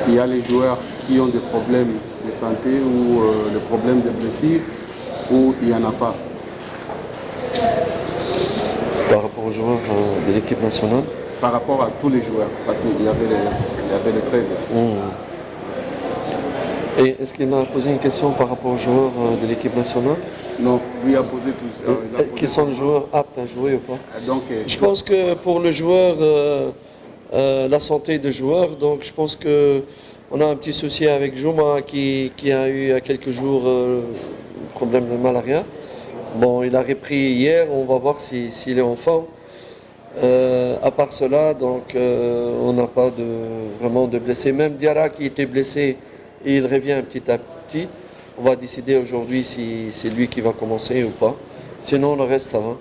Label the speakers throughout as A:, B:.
A: il y a les joueurs qui ont des problèmes de santé ou des problèmes de blessures ou il n'y en a pas.
B: Par rapport aux joueurs de l'équipe nationale?
A: Par rapport à tous les joueurs, parce qu'il y avait les trêves.
B: Et est-ce qu'il a posé une question par rapport aux joueurs de l'équipe nationale?
A: Non, lui a posé tout.
B: Qui sont les joueurs aptes à jouer ou pas?
A: Donc,
B: je pense que pour le joueur, la santé des joueurs, donc je pense qu'on a un petit souci avec Jouma qui a eu il y a quelques jours un problème de malaria. Bon, il a repris hier, on va voir s'il est en forme. À part cela, donc on n'a pas vraiment de blessés. Même Diarra qui était blessé, il revient petit à petit. On va décider aujourd'hui si c'est lui qui va commencer ou pas. Sinon, le reste, ça va.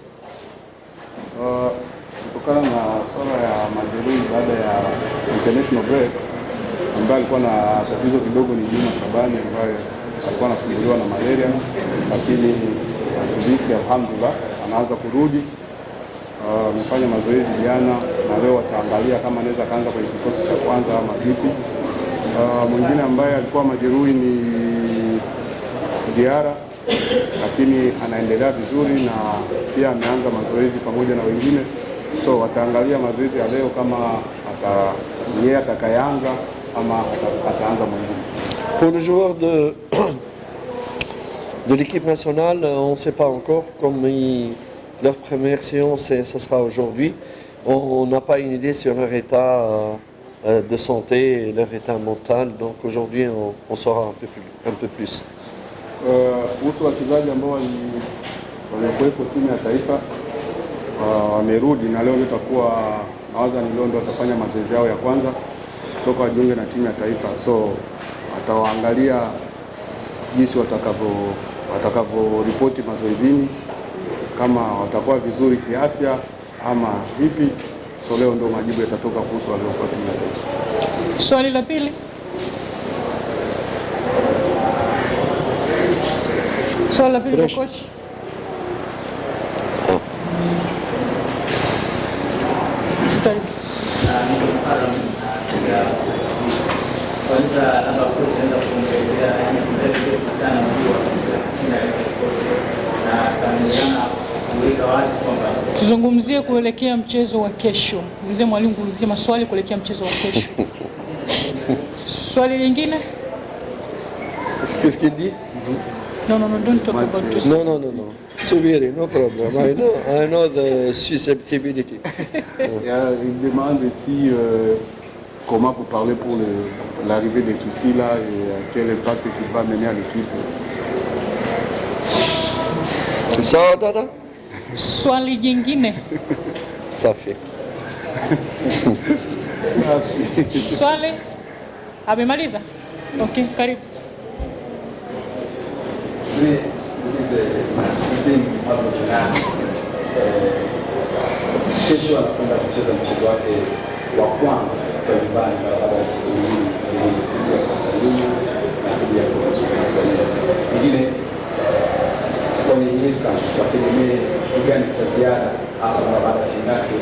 A: Kutokana na swala ya majeruhi baada ya international break, ambaye alikuwa na tatizo kidogo ni Juma Shabani ambaye alikuwa anasumbuliwa na malaria, lakini hivi alhamdulillah anaanza kurudi. Amefanya mazoezi jana na leo wataangalia kama anaweza kaanza kwenye kikosi cha kwanza ama vipi. Mwingine ambaye alikuwa majeruhi ni Diarra, lakini anaendelea vizuri na pia ameanza mazoezi pamoja na wengine. So wataangalia mazoezi ya leo kama yeye atakayeanza ama ataanza mwingine.
B: Pour les joueurs de l'équipe nationale, on ne sait pas encore. Comme leur première séance, ce sera aujourd'hui. On n'a pas une idée sur leur état de santé et leur état mental. Donc aujourd'hui, on saura un peu plus.
A: Kuhusu wachezaji ambao walikuwepo timu ya taifa wamerudi na leo itakuwa nawaza ni leo ndio watafanya mazoezi yao ya kwanza kutoka wajiunge na timu ya taifa. So watawaangalia jinsi watakavyoripoti mazoezini, kama watakuwa vizuri kiafya ama vipi. So leo ndio majibu yatatoka kuhusu waliokuwa timu ya taifa.
C: Swali la pili. Swali la pili kwa coach. Start. Tuzungumzie kuelekea mchezo wa kesho. Mzee mwalimu kuulizia maswali kuelekea mchezo wa kesho. Swali lingine?
B: Qu'est-ce qu'il dit?
C: No, don't talk about this.
B: No. Subiri, no problem. I know the susceptibility.
A: Il demande si comment vous parlez pour l'arrivée de Toussi là et quel impact il va mener à l'équipe.
B: C'est ça, Dada?
C: Swali jingine.
B: Safi.
C: Swali? Amemaliza? Okay, karibu.
D: Kesho anakwenda kucheza mchezo wake wa kwanza kwa nyumbani baada ya mchezo mwingine kwa Salima na kuja kwa Tanzania. Pengine kwenye Lakers wategemee gani kwa ziada hasa baada ya timu yake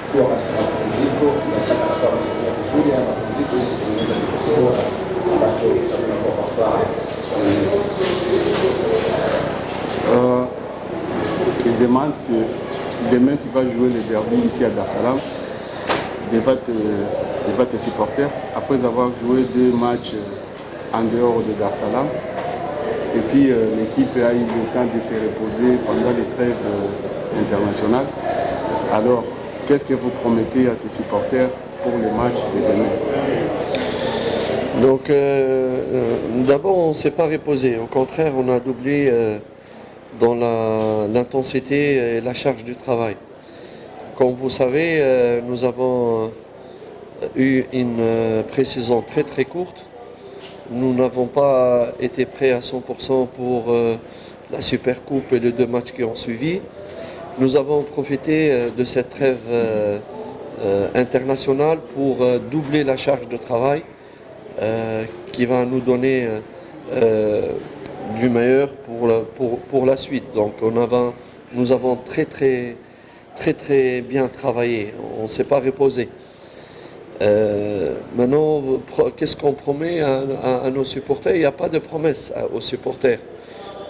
D: kuwa katika mapumziko na shaka kwa vizuri ama mapumziko ili kutengeneza kikosi bora ambacho kitakuwa kwa furaha.
A: Il demande que demain tu vas jouer le derby ici à Dar es Salaam devant tes supporters après avoir joué 2 matchs en dehors de Dar es Salaam. Et puis l'équipe a eu le temps de se reposer pendant les trêves internationales. Alors, qu'est-ce que vous promettez à tes supporters pour le match de demain?
B: Donc, d'abord, on ne s'est pas reposé. Au contraire, on a doublé dans l'intensité et la charge du travail. Comme vous savez, nous avons eu une pré-saison très très courte. Nous n'avons pas été prêts à 100% pour la Super Coupe et les 2 matchs qui ont suivi. Nous avons profité de cette trêve internationale pour doubler la charge de travail qui va nous donner du meilleur pour la suite. Donc nous avons très bien travaillé, on ne s'est pas reposé. Maintenant, qu'est-ce qu'on promet à nos supporters? Il n'y a pas de promesse aux supporters.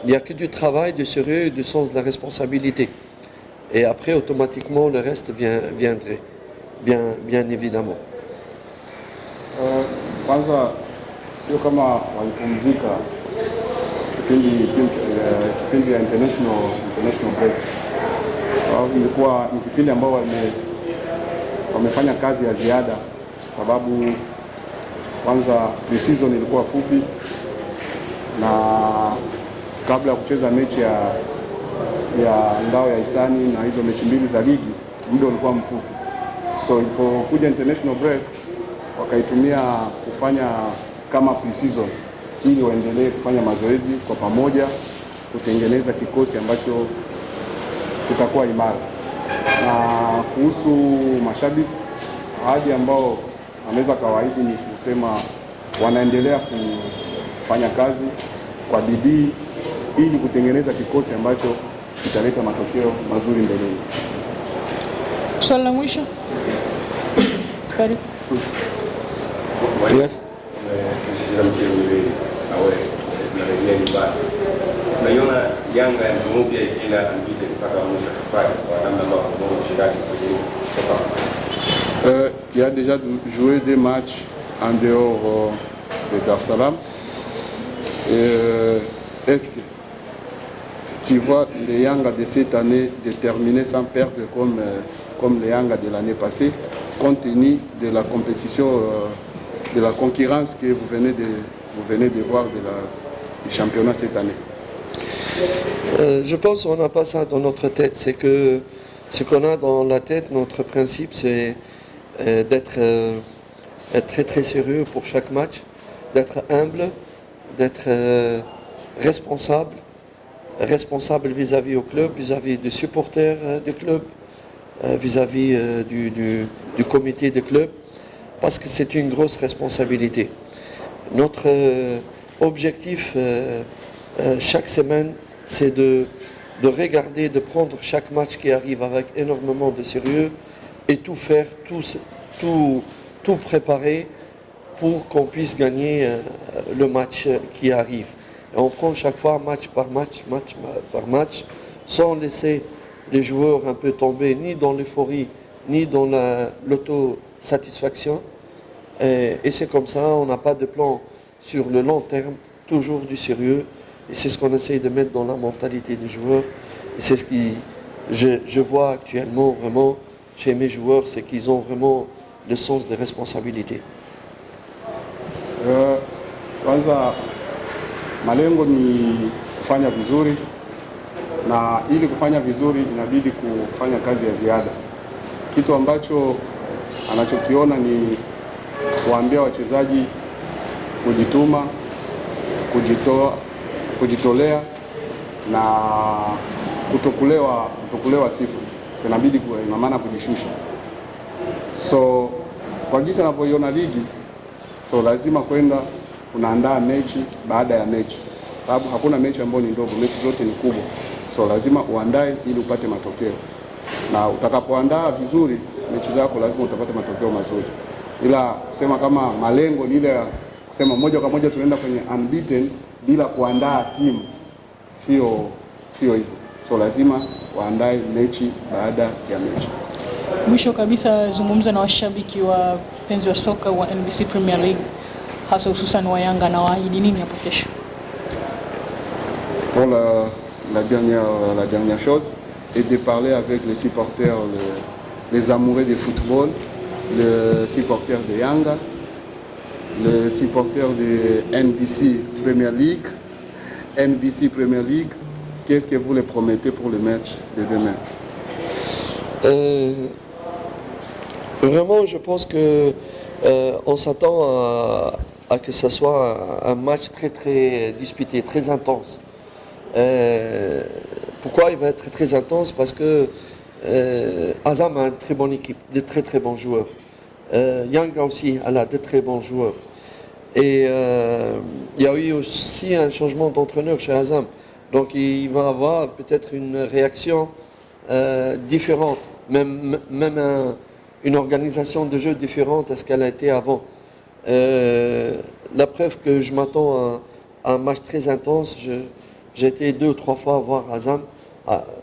B: Il n'y a que du travail, du sérieux et du sens de la responsabilité. Et après, automatiquement, le reste viendrait, bien évidemment.
A: Kwanza sio kama walipumzika kipindi ya international break. Ilikuwa ni kipindi ambao wamefanya kazi ya ziada, sababu kwanza pre-season ilikuwa fupi, na kabla ya kucheza mechi ya ngao ya hisani na hizo mechi mbili za ligi, muda ulikuwa mfupi. So ilipokuja international break wakaitumia kufanya kama pre-season ili waendelee kufanya mazoezi kwa pamoja, kutengeneza kikosi ambacho kitakuwa imara. Na kuhusu mashabiki, ahadi ambao wanaweza kawaidi ni kusema wanaendelea kufanya kazi kwa bidii ili kutengeneza kikosi ambacho kitaleta matokeo mazuri mbeleni.
C: Swali la mwisho. Karibu.
B: Yes.
D: Tumecheza mchezo miwili na wewe tunarejea nyumbani. Tunaiona Yanga ya msimu mpya ikienda unbeaten mpaka mwisho wa safari kwa namna ambavyo wao ushindani kwenye soka.
A: Il a déjà joué des matchs en dehors de Dar es Salaam. Est-ce que tu vois les Yanga de cette année déterminés sans perdre comme les Yanga de l'année passée, compte tenu de la compétition, de la concurrence que vous venez de voir du championnat cette année?
B: Je pense qu'on n'a pas ça dans notre tête. C'est que ce qu'on a dans la tête, notre principe, c'est d'être très très sérieux pour chaque match, d'être humble, d'être responsable vis-à-vis au club, vis-à-vis des supporters du club, vis-à-vis du comité du club, parce que c'est une grosse responsabilité. Notre objectif chaque semaine, c'est de regarder, de prendre chaque match qui arrive avec énormément de sérieux et tout faire, tout préparer pour qu'on puisse gagner le match qui arrive. Et on prend chaque fois match par match, sans laisser les joueurs un peu tomber ni dans l'euphorie, ni dans l'autosatisfaction. Et c'est comme ça, on n'a pas de plan sur le long terme, toujours du sérieux. Et c'est ce qu'on essaye de mettre dans la mentalité des joueurs. Et c'est ce que je vois actuellement vraiment chez mes joueurs, c'est qu'ils ont vraiment le sens de responsabilité.
A: Kwanza malengo ni kufanya vizuri, na ili kufanya vizuri inabidi kufanya kazi ya ziada. Kitu ambacho anachokiona ni kuambia wachezaji kujituma, kujitolea na kutokulewa sifa. Inabidi ina maana kujishusha. So kwa jinsi anavyoiona ligi, so lazima kwenda unaandaa mechi baada ya mechi, sababu hakuna mechi ambayo ni ndogo, mechi zote ni kubwa. So lazima uandae ili upate matokeo, na utakapoandaa vizuri mechi zako lazima utapata matokeo mazuri. Ila kusema kama malengo ni ile kusema moja kwa moja tunaenda kwenye unbeaten bila kuandaa timu, sio hivyo. So lazima waandae mechi baada ya mechi.
C: Mwisho kabisa, zungumza na washabiki wa penzi wa soka wa NBC Premier League, hasa hususan wa Yanga, na waahidi nini hapo kesho?
A: Pour la dernière chose est de parler avec les supporters, les amoureux du football, les supporters de Yanga, les supporters de NBC Premier League. Qu'est-ce que vous les promettez pour le match de demain?
B: Vraiment, je pense que on s'attend à que ce soit un match très très disputé, très intense. Pourquoi il va être très intense? Parce que Azam a une très bonne équipe, de très très bons joueurs. Yanga aussi, elle a de très bons joueurs. Et il y a eu aussi un changement d'entraîneur chez Azam. Donc il va avoir peut-être une réaction différente, même une organisation de jeu différente à ce qu'elle a été avant. La preuve que je m'attends à un match très intense. J'ai été 2 ou 3 fois voir Azam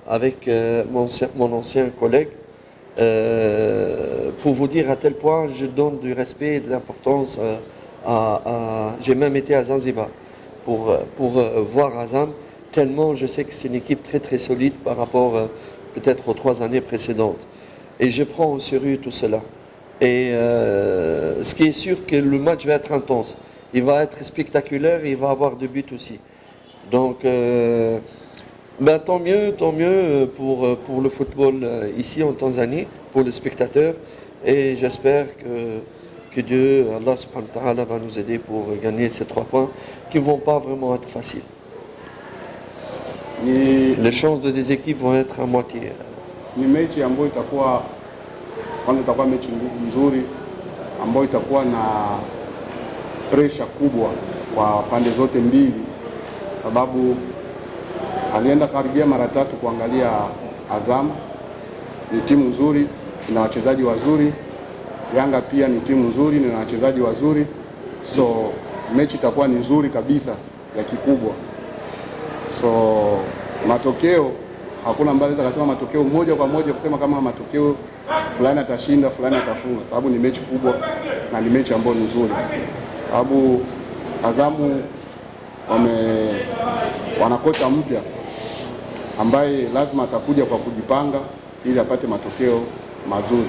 B: avec mon ancien collègue pour vous dire à tel point je donne du respect et de l'importance j'ai même été à Zanzibar pour voir Azam, tellement je sais que c'est une équipe très très solide par rapport peut-être aux 3 années précédentes. Et je prends au sérieux tout cela. Et ce qui est sûr que le match va être intense. Il va être spectaculaire et il va avoir 2 buts aussi. Donc, tant mieux pour le football ici en Tanzanie, pour les spectateurs. Et j'espère que Dieu, Allah subhanahu wa ta'ala, va nous aider pour gagner ces 3 points qui ne vont pas vraiment être faciles. Les chances de des équipes vont être à moitié.
A: Ni mechi ambayo itakuwa mechi nzuri ambayo itakuwa na pressure kubwa kwa pande zote mbili, sababu alienda karibia mara 3 kuangalia Azam. Ni timu nzuri, ina wachezaji wazuri. Yanga pia ni timu nzuri na wachezaji wazuri, so mechi itakuwa ni nzuri kabisa ya kikubwa. So matokeo hakuna ambaye anaweza kusema matokeo moja kwa moja kusema kama matokeo fulani atashinda fulani atafunga, sababu ni mechi kubwa na ni mechi ambayo ni nzuri, sababu Azamu wana kocha mpya ambaye lazima atakuja kwa kujipanga ili apate matokeo mazuri,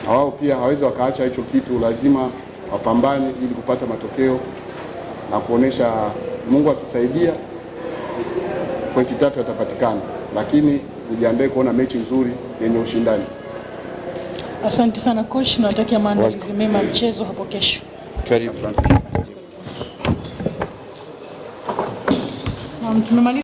A: na wao pia hawezi wakaacha hicho kitu, lazima wapambane ili kupata matokeo na kuonesha Mungu akisaidia pointi 3 yatapatikana, lakini nijiandae kuona mechi nzuri yenye ushindani.
C: Asante sana coach, na natakia maandalizi mema mchezo hapo kesho.
B: Karibu.
C: Tumemaliza.